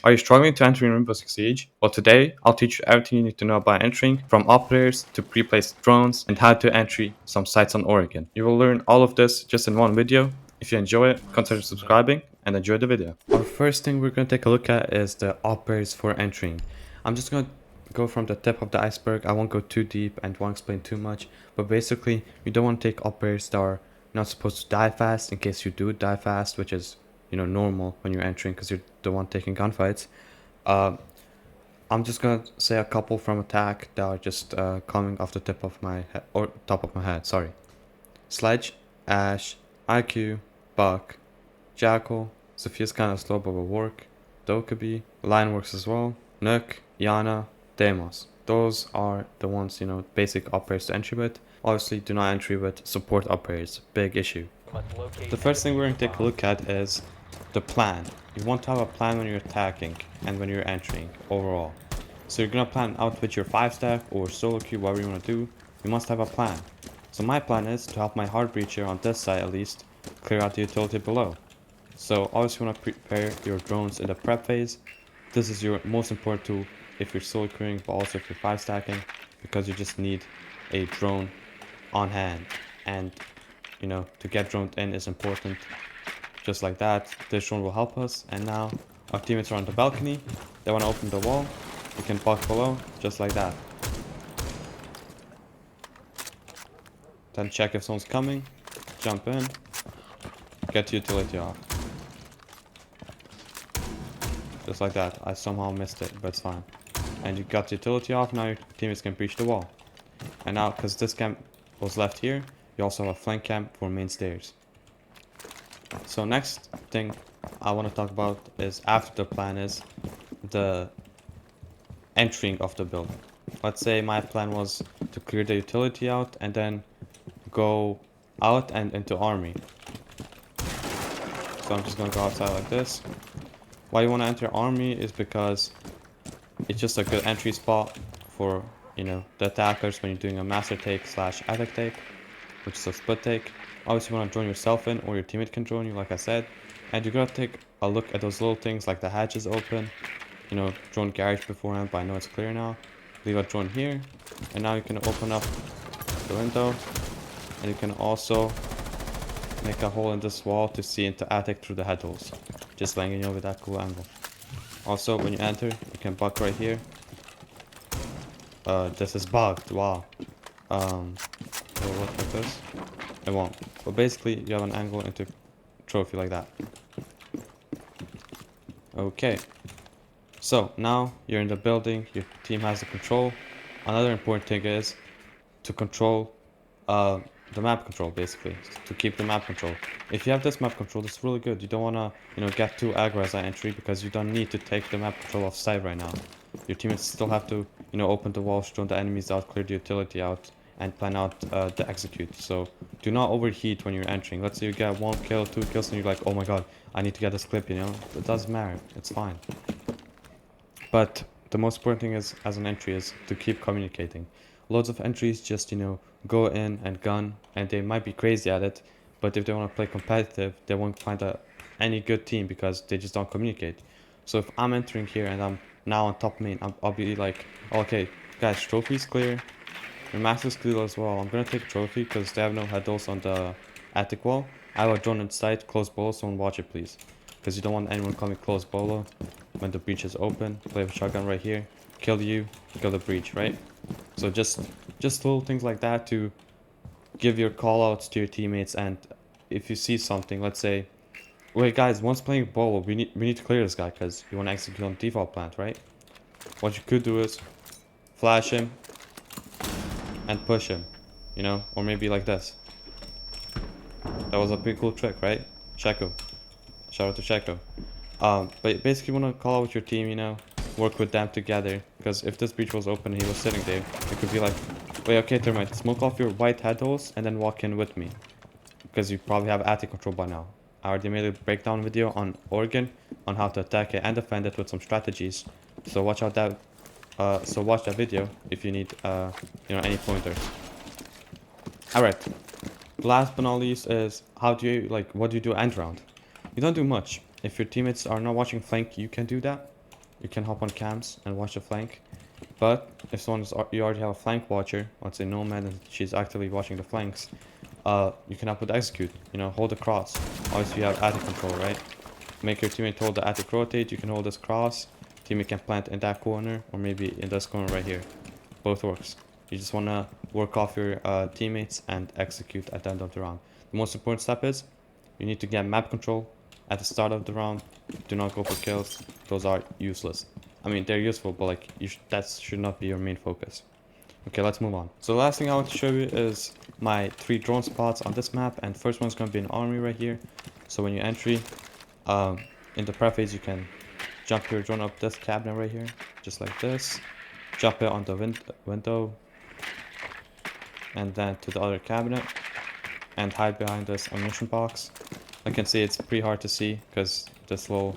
Are you struggling to enter in Rainbow Six Siege? Well, today I'll teach you everything you need to know about entering, from operators to pre-placed drones, and how to enter some sites on Oregon. You will learn all of this just in one video. If you enjoy it, consider subscribing and enjoy the video. Our first thing we're going to take a look at is the operators for entering. I'm just going to go from the tip of the iceberg. I won't go too deep and won't explain too much, but basically you don't want to take operators that are not supposed to die fast in case you do die fast, which is normal when you're entering because you're the one taking gunfights. I'm just gonna say a couple from attack that are just coming off the tip of my head, or top of my head, sorry. Sledge, Ash, IQ, Buck, Jackal, Sophia's kinda slow but will work, Dokkaebi, Lion works as well, Nook, Yana, Deimos. Those are the ones, basic operators to entry with. Obviously do not entry with support operators, big issue. The first thing we're going to take a look at is the plan. You want to have a plan when you're attacking and when you're entering overall. So you're going to plan out with your 5-stack or solo queue, whatever you want to do. You must have a plan. So my plan is to help my hard breacher on this side at least clear out the utility below. So obviously you want to prepare your drones in the prep phase. This is your most important tool if you're solo queuing, but also if you're 5-stacking, because you just need a drone on hand. And to get droned in is important. Just like that, this drone will help us. And now our teammates are on the balcony. They want to open the wall. We can buck below, just like that. Then check if someone's coming. Jump in. Get utility off. Just like that. I somehow missed it, but it's fine. And you got the utility off, now your teammates can breach the wall. And now, because this camp was left here, you also have a flank camp for main stairs. So next thing I want to talk about is after the plan is the entering of the building. Let's say my plan was to clear the utility out and then go out and into army. So I'm just going to go outside like this. Why you want to enter army is because it's just a good entry spot for the attackers when you're doing a master take / attic take, which is a split take. Obviously you want to join yourself in, or your teammate can join you, like I said. And you're going to take a look at those little things like the hatch is open. Drone garage beforehand, but I know it's clear now. Leave a drone here. And now you can open up the window. And you can also make a hole in this wall to see into attic through the head holes. Just letting you know with that cool angle. Also, when you enter, you can buck right here. This is bugged, wow. It will look like this. It won't. But basically, you have an angle into trophy like that. Okay. So, now you're in the building, your team has the control. Another important thing is to control the map control, basically. To keep the map control. If you have this map control, it's really good. You don't want to, get too aggro as an entry, because you don't need to take the map control off site right now. Your teammates still have to, open the walls, drone the enemies out, clear the utility out, and plan out the execute. So do not overheat when you're entering. Let's say you get 1 kill, 2 kills, and you're like, oh my god, I need to get this clip, It doesn't matter. It's fine. But the most important thing is, as an entry, is to keep communicating. Loads of entries just, go in and gun, and they might be crazy at it, but if they want to play competitive, they won't find any good team because they just don't communicate. So if I'm entering here and I'm now on top main, I'll be like, okay, guys, trophy's clear. Your max is clear as well. I'm gonna take a trophy because they have no headles on the attic wall. I have a drone inside, close bolo, someone watch it please. Because you don't want anyone coming close bolo when the breach is open. Play with shotgun right here. Kill you, kill the breach, right? So just little things like that to give your call outs to your teammates. And if you see something, let's say, wait guys, once playing bolo, we need to clear this guy because you want to execute on default plant, right? What you could do is flash him and push him, or maybe like this. That was a pretty cool trick, right? Checo. Shout out to Checo. But basically you want to call out with your team, work with them together, because if this breach was open and he was sitting there, it could be like, wait, okay, Thermite, smoke off your white head holes and then walk in with me, because you probably have attic control by now. I already made a breakdown video on Oregon on how to attack it and defend it with some strategies, so watch that video if you need any pointers. Alright, last but not least is what do you do end round? You don't do much. If your teammates are not watching flank, you can do that. you can hop on cams and watch the flank. But if you already have a flank watcher, let's say Nomad, and she's actively watching the flanks, you can output execute. You know, hold the cross. Obviously, you have attic control, right? Make your teammate hold the attic rotate. You can hold this cross. Teammate can plant in that corner or maybe in this corner right here. Both works. You just want to work off your teammates and execute at the end of the round. The most important step is you need to get map control at the start of the round. Do not go for kills. Those are useless. I mean, they're useful, but like that should not be your main focus. Okay, let's move on. So the last thing I want to show you is my 3 drone spots on this map, and first one's going to be an army right here. So when you entry, in the prep phase, you can jump your drone up this cabinet right here, just like this. Jump it on the window, and then to the other cabinet, and hide behind this ammunition box. I can see it's pretty hard to see because this little,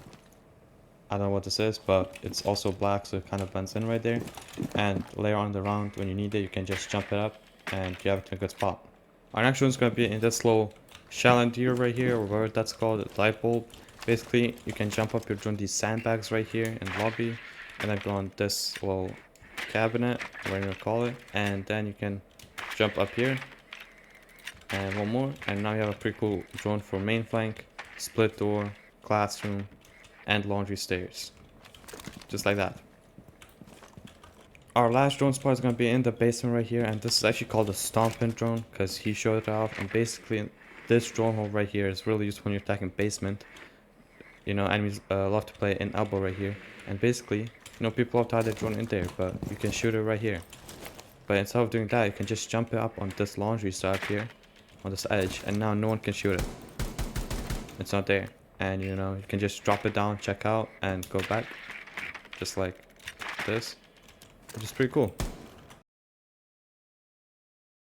I don't know what this is, but it's also black, so it kind of blends in right there. And later on in the round, when you need it, you can just jump it up and you have it in a good spot. Our next one is going to be in this little challenger right here, or whatever that's called, a light bulb. Basically, you can jump up your drone these sandbags right here in the lobby, and then go on this little cabinet, whatever you call it, and then you can jump up here, and one more, and now you have a pretty cool drone for main flank, split door, classroom, and laundry stairs, just like that. Our last drone spot is going to be in the basement right here, and this is actually called a stomping drone because he showed it off. And basically this drone hole right here is really useful when you're attacking basement. You know, enemies love to play in elbow right here, and basically, you know, people love to hide their drone in there, but you can shoot it right here. But instead of doing that, you can just jump it up on this laundry side here, on this edge, and now no one can shoot it. It's not there. And you know, you can just drop it down, check out, and go back, just like this, which is pretty cool.